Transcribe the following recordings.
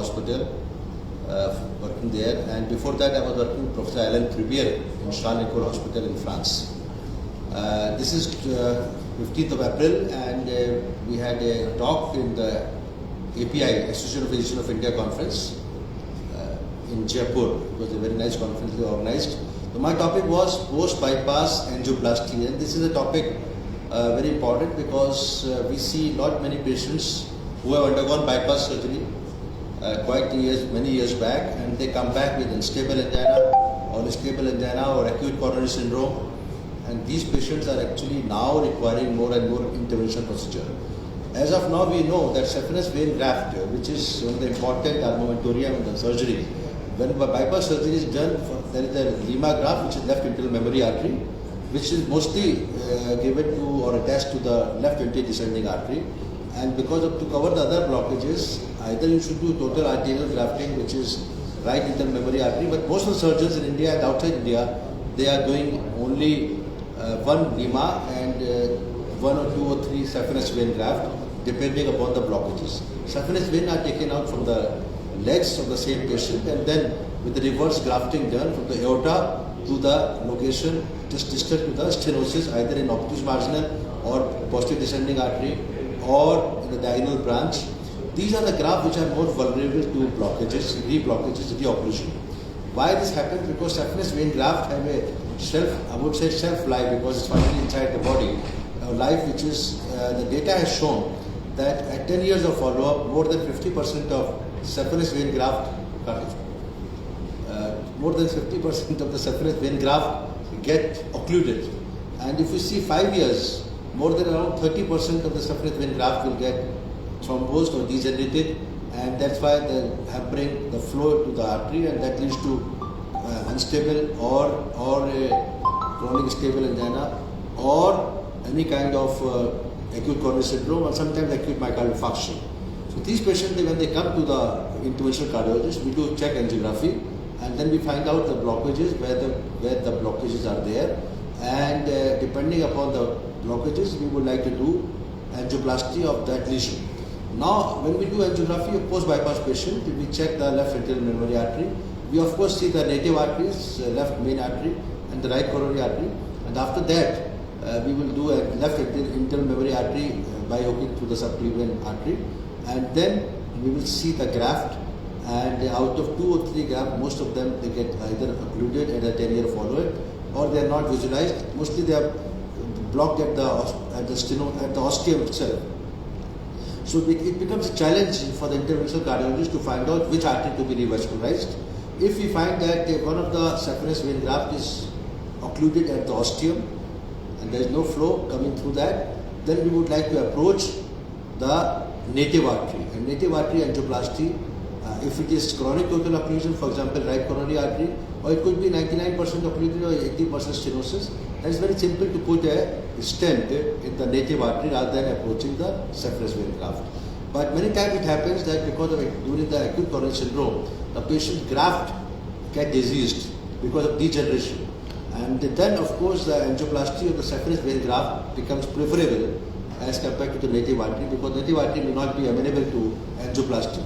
Hospital, working there, and before that I was working with Professor Alain Tribier in Charles de Gaulle Hospital in France. This is 15th of April, and we had a talk in the API, Association of Physicians of India conference in Jaipur. It was a very nice conference they organized. So my topic was post-bypass angioplasty, and this is a topic very important because we see not many patients who have undergone bypass surgery many years back, and they come back with unstable angina or unstable angina or acute coronary syndrome, and these patients are actually now requiring more and more intervention procedure. As of now, we know that saphenous vein graft, which is one of the important armamentarium in the surgery, when bypass surgery is done, there is a Lima graft, which is left internal memory artery, which is mostly given to or attached to the left anterior descending artery. And because of to cover the other blockages, either you should do total arterial grafting, which is right internal memory artery. But most of the surgeons in India and outside India, they are doing only one Lima and one or two or three saphenous vein graft, depending upon the blockages. Saphenous vein are taken out from the legs of the same patient, and then with the reverse grafting done from the aorta to the location just distal to the stenosis, either in obtuse marginal or posterior descending artery or in the diagonal branch. These are the grafts which are more vulnerable to blockages, re-blockages, re-occlusion. Why this happens? Because saphenous vein graft have a shelf life, because it's finally inside the body, a life which is, the data has shown that at 10 years of follow-up, more than 50% of saphenous vein graft, more than 50% of the saphenous vein graft get occluded. And if you see 5 years, more than around 30% of the saphenous vein graft will get thrombosed or degenerated, and that's why they're hampering the flow to the artery, and that leads to unstable or a chronic stable angina or any kind of acute coronary syndrome, or sometimes acute myocardial infarction. So these patients, when they come to the interventional cardiologist, we do check angiography, and then we find out the blockages, where the blockages are there, and depending upon the blockages, we would like to do angioplasty of that lesion. Now, when we do angiography of post-bypass patient, we check the left anterior memory artery. We of course see the native arteries, left main artery and the right coronary artery, and after that we will do a left internal memory artery by hooking through the subclavian artery, and then we will see the graft, and out of 2 or 3 grafts, most of them they get either occluded at a 10-year follow-up, or they are not visualized. Mostly they are blocked at the ostium itself. So it becomes a challenge for the interventional cardiologist to find out which artery to be revascularized. If we find that one of the saphenous vein graft is occluded at the ostium and there is no flow coming through that, then we would like to approach the native artery. And native artery angioplasty, if it is chronic total occlusion, for example, right coronary artery, or it could be 99% occluded or 80% stenosis, that is very simple to put a stent in the native artery rather than approaching the saphenous vein graft. But many times it happens that because of during the acute coronary syndrome, the patient's graft get diseased because of degeneration. And then of course the angioplasty of the saphenous vein graft becomes preferable as compared to the native artery, because native artery may not be amenable to angioplasty.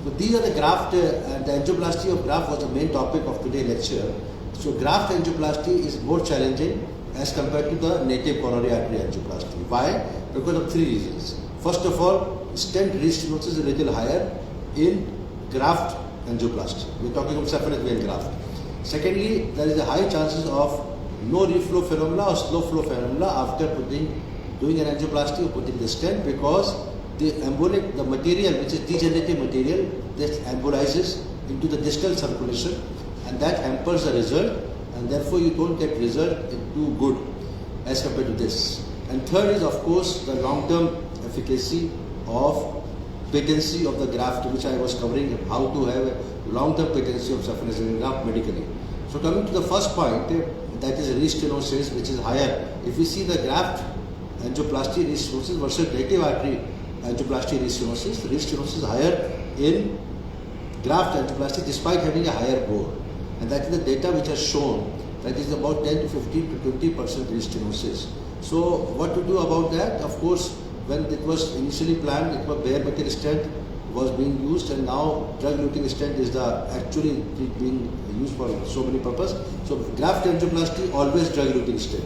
So these are the graft, and the angioplasty of graft was the main topic of today's lecture. So graft angioplasty is more challenging as compared to the native coronary artery angioplasty. Why? Because of 3 reasons. First of all, stent restenosis is a little higher in graft angioplasty. We're talking of saphenous vein graft. Secondly, there is a high chances of no reflow phenomena or slow flow phenomena after doing an angioplasty or putting the stent, because the embolic, the material which is degenerative material, that embolizes into the distal circulation, and that hampers the result, and therefore you don't get result too good as compared to this. And third is of course the long-term efficacy of patency of the graft, which I was covering, how to have a long-term patency of saphenous vein graft medically. So coming to the first point, that is restenosis, which is higher. If we see the graft angioplasty restenosis versus native artery angioplasty restenosis is higher in graft angioplasty despite having a higher bore. And that is the data which has shown that is about 10 to 15 to 20% restenosis. So what to do about that? Of course, when it was initially planned, it was bare metal stent was being used, and now drug-eluting stent is actually being used for so many purposes. So graft angioplasty, always drug-eluting stent.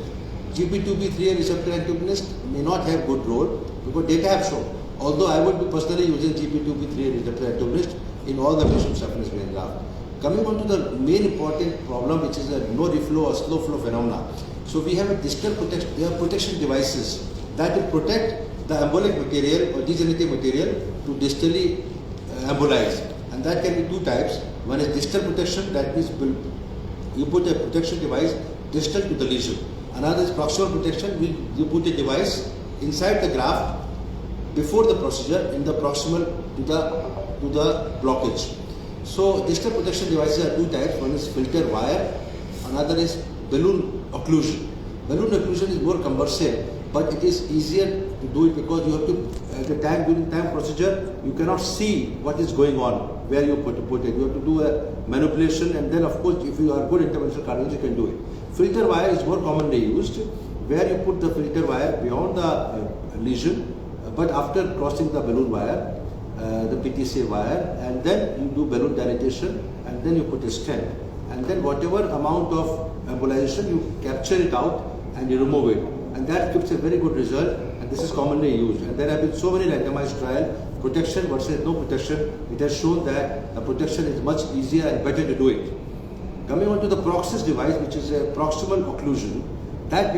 GP2B3A receptor antagonist may not have good role because data have shown. Although I would be personally using GP2B3A receptor antagonist in all the patients with saphenous vein graft. Coming on to the main important problem, which is a no reflow or slow flow phenomena. So we have a distal protection. There are protection devices that will protect the embolic material or degenerative material to distally embolize, and that can be two types. One is distal protection, that means you put a protection device distal to the lesion. Another is proximal protection, you put a device inside the graft before the procedure in the proximal to the blockage. So distal protection devices are two types. One is filter wire, another is balloon occlusion. Balloon occlusion is more cumbersome, but it is easier to do it because you have to, during time procedure, you cannot see what is going on, where you put it. You have to do a manipulation, and then of course, if you are good interventional cardiologist, you can do it. Filter wire is more commonly used, where you put the filter wire beyond the lesion, but after crossing the balloon wire, the PTCA wire, and then you do balloon dilatation, and then you put a stent, and then whatever amount of embolization, you capture it out and you remove it, and that gives a very good result, and this is commonly used. And there have been so many randomized trials, protection versus no protection. It has shown that the protection is much easier and better to do it. Coming on to the Proxys device, which is a proximal occlusion, that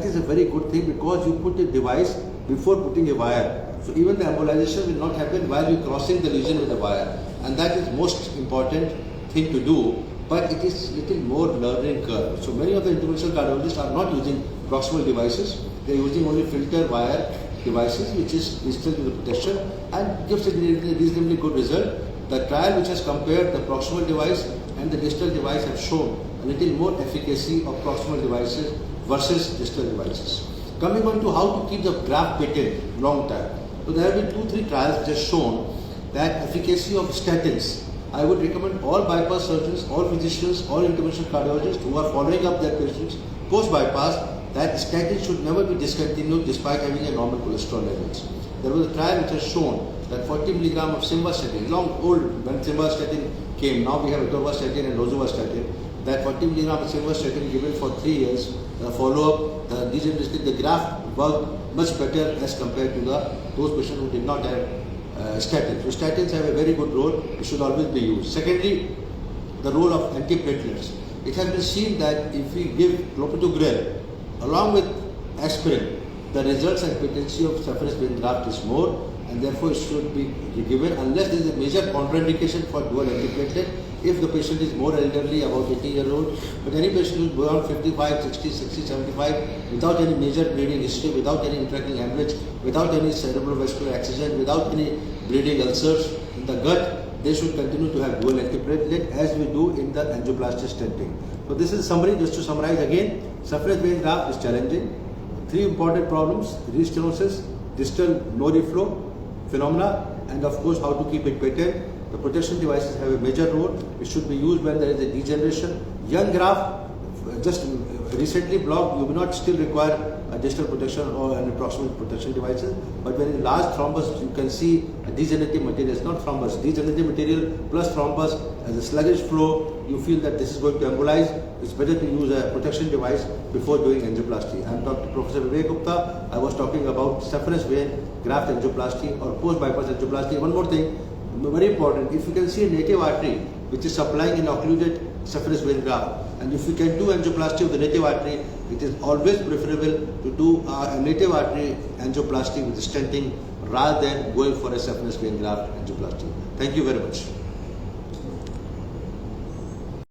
is a very good thing because you put a device before putting a wire. So even the embolization will not happen while you crossing the lesion with a wire, and that is most important thing to do. But it is little more learning curve. So many of the interventional cardiologists are not using proximal devices. They are using only filter wire devices, which is distal to the protection and gives a reasonably good result. The trial which has compared the proximal device and the distal device have shown a little more efficacy of proximal devices versus distal devices. Coming on to how to keep the graft patent long time. So there have been 2-3 trials which have shown that efficacy of statins. I would recommend all bypass surgeons, all physicians, all interventional cardiologists who are following up their patients post-bypass that statins should never be discontinued despite having a normal cholesterol levels. There was a trial which has shown that 40 mg of simvastatin, long old when simvastatin came, now we have atorvastatin and rosuvastatin, that 40 mg of simvastatin given for 3 years, the follow-up, the graft worked much better as compared to those patients who did not have statins. So statins have a very good role, it should always be used. Secondly, the role of antiplatelets. It has been seen that if we give clopidogrel along with aspirin, the results and patency of saphenous vein graft is more, and therefore it should be given unless there is a major contraindication for dual antiplatelet. If the patient is more elderly, about 80-year-old, but any patient who is beyond 55, 60, 60, 75, without any major bleeding history, without any intracranial hemorrhage, without any cerebrovascular accident, without any bleeding ulcers in the gut, they should continue to have dual antiplatelet as we do in the angioplasty stenting. So this is a summary. Just to summarize again, saphenous vein graft is challenging. 3 important problems: restenosis, distal no reflow phenomena, and of course how to keep it patent. The protection devices have a major role. It should be used when there is a degeneration. Young graft, just recently blocked, you will not still require a distal protection or an approximate protection devices. But when in large thrombus, you can see a degenerative material. It's not thrombus, degenerative material plus thrombus as a sluggish flow. You feel that this is going to embolize. It's better to use a protection device before doing angioplasty. I'm Dr. Professor Vivek Gupta. I was talking about saphenous vein graft angioplasty or post-bypass angioplasty. One more thing, very important, if you can see a native artery which is supplying an occluded saphenous vein graft, and if you can do angioplasty of the native artery, it is always preferable to do a native artery angioplasty with stenting rather than going for a saphenous vein graft angioplasty. Thank you very much.